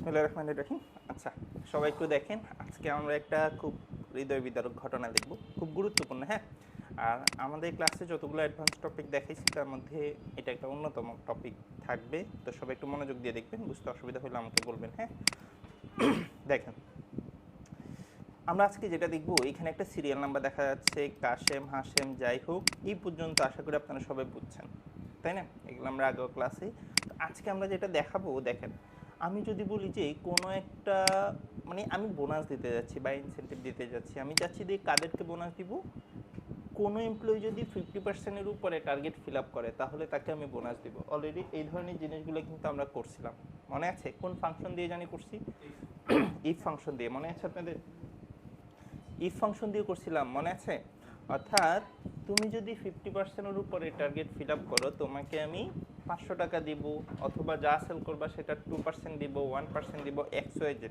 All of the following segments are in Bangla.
বিসমিল্লাহির রহমানির রহিম। আচ্ছা, সবাই একটু দেখেন, আজকে আমরা একটা খুব হৃদয় বিদারক ঘটনা দেখব, খুব গুরুত্বপূর্ণ। হ্যাঁ, আর আমাদের ক্লাসে যতগুলো অ্যাডভান্স টপিক দেখাইছি তার মধ্যে এটা একটা অন্যতম টপিক থাকবে। তো সবাই একটু মনোযোগ দিয়ে দেখবেন, বুঝতে অসুবিধা হলে আমাকে বলবেন। হ্যাঁ, দেখেন, আমরা আজকে যেটা দেখব, এখানে একটা সিরিয়াল নাম্বার দেখা যাচ্ছে, কাশেম, হাশেম, যাই হোক, এই পর্যন্ত আশা করি আপনারা সবাই বুঝছেন, তাই না? এগুলো আমরা আগেও ক্লাসে। তো আজকে আমরা যেটা দেখাবো, দেখেন, আমি যদি বলি যে কোনো একটা, মানে আমি বোনাস দিতে যাচ্ছি বা ইনসেন্টিভ দিতে যাচ্ছি, আমি চাচ্ছি যে কাদেরকে বোনাস দিব, কোনো এমপ্লয়ি যদি 50%-এর উপরে টার্গেট ফিল আপ করে তাহলে তাকে আমি বোনাস দিব। অলরেডি এই ধরনের জিনিসগুলো কিন্তু আমরা করছিলাম, মনে আছে? কোন ফাংশন দিয়ে জানি করছি? ইফ ফাংশন দিয়ে, মনে আছে আপনাদের? ইফ ফাংশন দিয়ে করছিলাম, মনে আছে? অর্থাৎ তুমি যদি 50%-এর উপরে টার্গেট ফিল আপ করো, তোমাকে আমি 500 টাকা দিব, অথবা যা সেল করবা সেটা 2% দিব, 1% দিব, XYZ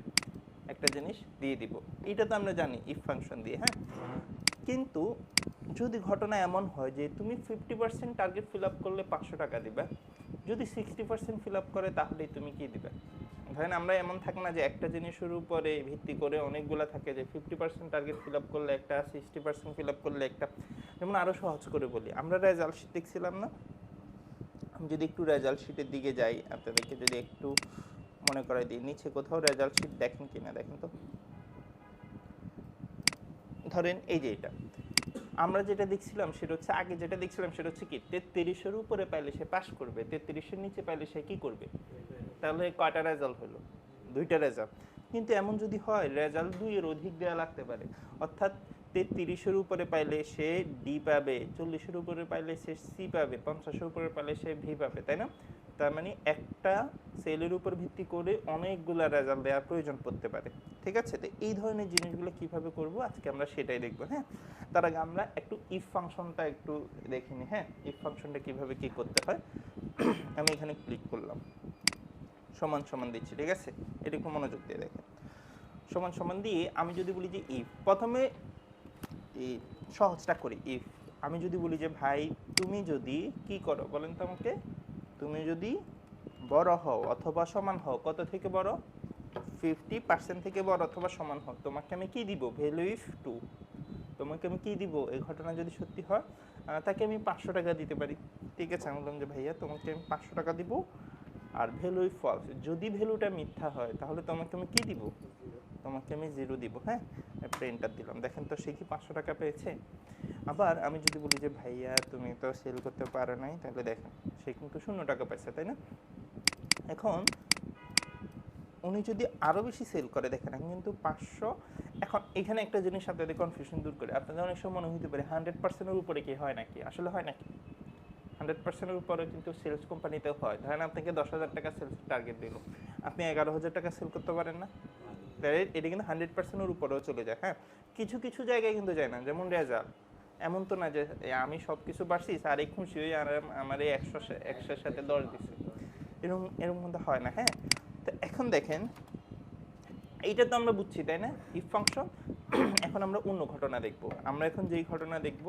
একটা জিনিস দিয়ে দিব। এটা তো আমরা জানি ইফ ফাংশন দিয়ে। হ্যাঁ, কিন্তু যদি ঘটনা এমন হয় যে তুমি 50% টার্গেট ফিল আপ করলে 500 টাকা দিবে, যদি 60% ফিল আপ করে তাহলে তুমি কি দিবে? ধরেন আমরা এমন থাকে না যে একটা জিনিসের উপরে ভিত্তি করে অনেকগুলো থাকে, যে 50% টার্গেট ফিল আপ করলে একটা, 60% ফিল আপ করলে একটা। যেমন আরও সহজ করে বলি, আমরা রেজাল্ট শিট দেখছিলাম না? আমি যদি একটু রেজাল্ট শিটের দিকে যাই, আপনাদেরকে যদি একটু মনে করাই দিই, নিচে কোথাও রেজাল্ট শিট দেখেন কিনা দেখেন তো। ধরেন এই যে এটা আমরা যেটা দেখছিলাম সেটা হচ্ছে, আগে যেটা দেখছিলাম সেটা হচ্ছে কি, 33-এর উপরে পাইলে সে পাস করবে, 33-এর নিচে পাইলে সে কি করবে? তাহলে কয়টা রেজাল্ট হলো? দুইটা রেজাল্ট। কিন্তু এমন যদি হয় রেজাল্ট 2-এর অধিক দেওয়া লাগতে পারে, অর্থাৎ 33-এর উপরে পাইলে সে ডি পাবে, 40-এর উপরে পাইলে সে সি পাবে, 50-এর উপরে পাইলে সে ভি পাবে, তাই না? তার মানে একটা সেলের উপর ভিত্তি করে অনেকগুলো রেজাল্ট দেওয়ার প্রয়োজন পড়তে পারে। ঠিক আছে, তো এই ধরনের জিনিসগুলো কিভাবে করব আজকে আমরা সেটাই দেখবো। হ্যাঁ, তার আগে আমরা একটু ইফ ফাংশনটা একটু দেখিনি। হ্যাঁ, ইফ ফাংশনটা কিভাবে কি করতে হয়। আমি এখানে ক্লিক করলাম, সমান সমান দিচ্ছি, ঠিক আছে? এটা একটু মনোযোগ দিয়ে দেখেন। সমান সমান দিয়ে আমি যদি বলি যে ইফ, প্রথমে এই সহজটা করি। ইফ আমি যদি বলি যে ভাই তুমি যদি কি করো বলেন তো আমাকে, তুমি যদি বড় হও অথবা সমান হও, কত থেকে বড়? 50% থেকে বড় অথবা সমান হও, তোমাকে আমি কি দিব? Value if 2। তোমাকে আমি কি দিব? এই ঘটনা যদি সত্যি হয় তাকে আমি 500 টাকা দিতে পারি। ঠিক আছে, আমি বললাম যে ভাইয়া তোমাকে আমি 500 টাকা দিব, আর ভ্যালু ইফ ফলস, যদি ভ্যালুটা মিথ্যা হয় তাহলে তোমাকে আমি কি দিব? তোমাকে আমি 0 দিব। হ্যাঁ, প্রিন্টার দিলাম, দেখেন তো সে কি 500 টাকা পেয়েছে? আবার আমি যদি বলি যে ভাইয়া তুমি তো সেল করতে পারো নাই, তাহলে দেখেন সে কিন্তু 0 টাকা পাইছে, তাই না? এখন উনি যদি আরও বেশি সেল করে, দেখেন আমি কিন্তু 500। এখন এখানে একটা জিনিস আপনাদের কনফিউশন দূর করে, আপনাদের অনেক সময় মনে হতে পারে 100%-এর উপরে কি হয় নাকি? আসলে হয় নাকি? 100%-এর উপরে কিন্তু সেলস কোম্পানিতেও হয়। ধরেন আপনাকে 10,000 টাকা সেলস টার্গেট দিল, আপনি 11,000 টাকা সেল করতে পারেন না? এটা কিন্তু 100%-এর উপরেও চলে যায়। হ্যাঁ, কিছু কিছু জায়গায় কিন্তু যায় না, যেমন রেজাল্ট। এমন তো না যে আমি সব কিছু পারছি, স্যারই খুশি হয়ে আর আমার এই 100-এর সাথে 10 দিচ্ছে, এরকম এরকম কিন্তু হয় না। হ্যাঁ, তো এখন দেখেন, এইটা তো আমরা বুঝছি, তাই না? If function. এখন আমরা অন্য ঘটনা দেখব। আমরা এখন যেই ঘটনা দেখব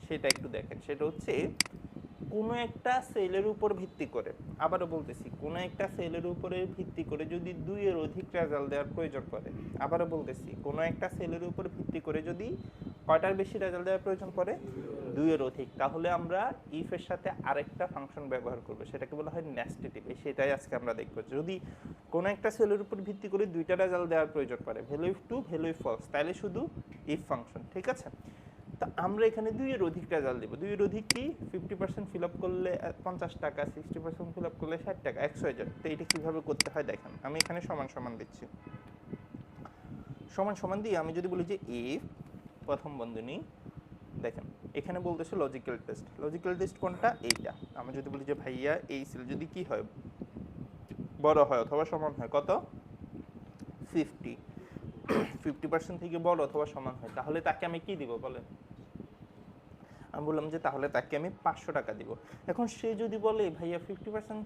সেটা একটু দেখেন, সেটা হচ্ছে কোনো একটা সেলের উপর ভিত্তি করে, আবারও বলতেছি, কোনো একটা সেলের উপরে ভিত্তি করে যদি 2-এর অধিক রেজাল্ট দেওয়ার প্রয়োজন পড়ে, আবারও বলতেছি, কোনো একটা সেলের উপর ভিত্তি করে যদি কয়টার বেশি রেজাল্ট দেওয়ার প্রয়োজন পড়ে? 2-এর অধিক, তাহলে আমরা ইফের সাথে আরেকটা ফাংশন ব্যবহার করব, সেটাকে বলা হয় নেস্টেটিভ। সেটাই আজকে আমরা দেখব। যদি কোনো একটা সেলের উপর ভিত্তি করে 2টা রেজাল্ট দেওয়ার প্রয়োজন পড়ে, value if 2, value if false, তাহলে শুধু ইফ ফাংশন। ঠিক আছে, তা আমরা এখানে 2-এর অধিক রেজাল্ট দেবো। 2-এর অধিক কি? 50% ফিল আপ করলে 50 টাকা, 60% ফিল আপ করলে 60 টাকা, XYZ। তো এটা কীভাবে করতে হয় দেখেন, আমি এখানে সমান সমান দিচ্ছি। সমান সমান দিয়ে আমি যদি বলি যে ইফ, প্রথম বন্ধনী, দেখেন এখানে বলতেছে লজিক্যাল টেস্ট। লজিক্যাল টেস্ট কোনটা? এইটা। আমি যদি বলি যে ভাইয়া এই সেল যদি কি হয়, বড় হয় অথবা সমান হয়, কত? 50। 50% থেকে বড় অথবা সমান হয়, তাহলে তাকে আমি কি দিব বলেন? আমি বললাম যে তাহলে তাকে আমি 500 টাকা দিব। এখন সে যদি বলে ভাইয়া 50%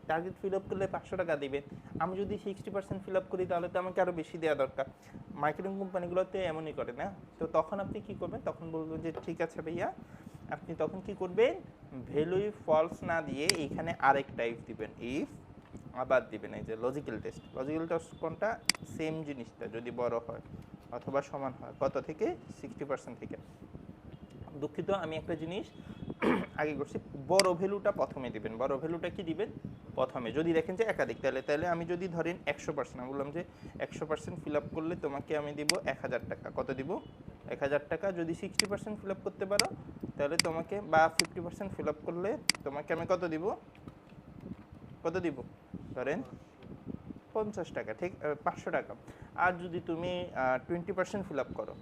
টার্গেট ফিল আপ করলে 500 টাকা দিবে, আমি যদি 60% ফিল আপ করি তাহলে তো আমাকে আরও বেশি দেওয়া দরকার। মার্কেটিং কোম্পানিগুলোতে এমনই করে না? তো তখন আপনি কি করবেন? তখন বলবেন যে ঠিক আছে ভাইয়া, আপনি তখন কি করবেন? ভ্যালু ইফ ফলস না দিয়ে এখানে আরেকটা ইফ দিবেন। ইফ আবার দিবেন এই যে লজিক্যাল টেস্ট। লজিক্যাল টেস্ট কোনটা? সেম জিনিসটা যদি বড় হয় অথবা সমান হয় কত থেকে? 60% থেকে। দুঃখিত, আমি একটা জিনিস আগে করছি, বড় ভ্যালুটা প্রথমে দিবেন। বড় ভ্যালুটা কি দিবেন? প্রথমে। যদি দেখেন যে একাধিক, তাহলে আমি যদি ধরেন 100%, আমি বললাম যে 100% ফিল আপ করলে তোমাকে আমি দিব 1000 টাকা। কত দিব? 1000 টাকা। যদি 60% ফিল আপ করতে পারো তাহলে তোমাকে, বা 50% ফিল আপ করলে তোমাকে আমি কত দিব? কত দিব? ধরেন 50 টাকা, ঠিক 500 টাকা। আর যদি তুমি 20% ফিল আপ করো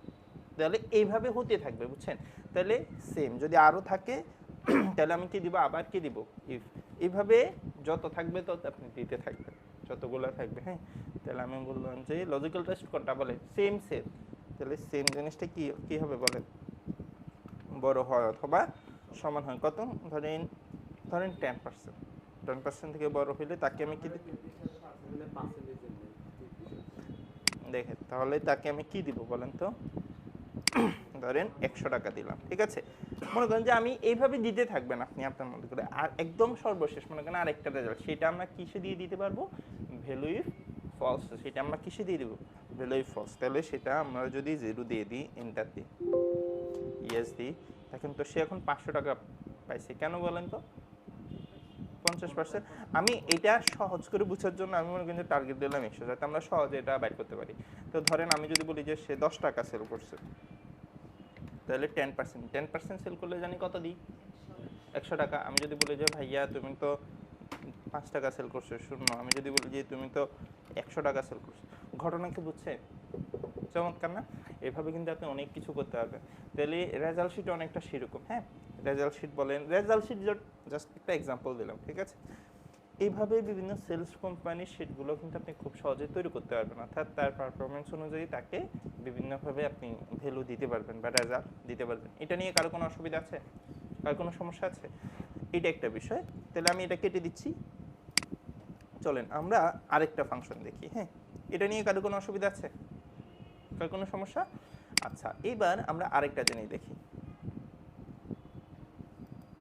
তাহলে এইভাবে হতে থাকবে, বুঝছেন? তাহলে সেম যদি আরও থাকে তাহলে আমি কি দিব? আবার কি দিব? ইফ। এইভাবে যত থাকবে তত আপনি দিতে থাকবেন, যতগুলো থাকবে। হ্যাঁ, তাহলে আমি বললাম যে লজিক্যাল টেস্ট কোনটা বলে? Same same. তাহলে সেম জিনিসটা কি কি হবে বলেন? বড় হয় অথবা সমান হয় কত? ধরেন 10%। 10% থেকে বড় হইলে তাকে আমি কি দিব? দেখেন তাহলে তাকে আমি কি দিব বলেন তো? ধরেন 100 টাকা দিলাম, ঠিক আছে? মনে করেন যে আমি এইভাবে দিতে থাকবেন আপনি আপনার মধ্যে করে। আর একদম সর্বশেষ মনে করেন আরেকটা রেজাল্ট, সেটা আমরা কিসে দিয়ে দিতে পারবো? Value if false. সেটা আমরা কিসে দিয়ে দিব? Value if false. তাহলে সেটা আমরা যদি 0 দিয়ে দিই, এন্টার দিই, ইয়েস দিই, দেখেন তো সে এখন 500 টাকা পাইছে। কেন বলেন তো? 50%। আমি এটা সহজ করে বোঝার জন্য আমি মনে করি যে টার্গেট দিলাম 100, যাতে আমরা সহজে এটা বাইর করতে পারি। তো ধরেন আমি যদি বলি যে সে 10 টাকা সেল করছে, তাহলে 10% সেল করলে জানি কত দিই? 100 টাকা। আমি যদি বলি যে ভাইয়া তুমি তো 5 টাকা সেল করছো, শূন্য। আমি যদি বলি যে তুমি তো 100 টাকা সেল করছো, ঘটনা কি বুঝছে? চমৎকার না? এভাবে কিন্তু আপনি অনেক কিছু করতে পারবেন। তাহলে রেজাল্ট শিট অনেকটা সেরকম। হ্যাঁ, রেজাল্ট শিট বলেন, রেজাল্ট শিট জাস্ট একটা এক্সাম্পল দিলাম, ঠিক আছে? এইভাবে বিভিন্ন সেলস কোম্পানির শিটগুলো কিন্তু আপনি খুব সহজে তৈরি করতে পারবেন, অর্থাৎ তার পারফরমেন্স অনুযায়ী তাকে বিভিন্নভাবে আপনি ভ্যালু দিতে পারবেন বা রেজাল্ট দিতে পারবেন। এটা নিয়ে কারো কোনো অসুবিধা আছে? কার কোনো সমস্যা আছে? এটা একটা বিষয়। তাহলে আমি এটা কেটে দিচ্ছি। চলেন আমরা আরেকটা ফাংশন দেখি। হ্যাঁ, এটা নিয়ে কারো কোনো অসুবিধা আছে? কার কোনো সমস্যা? আচ্ছা, এবার আমরা আরেকটা জিনিস দেখি।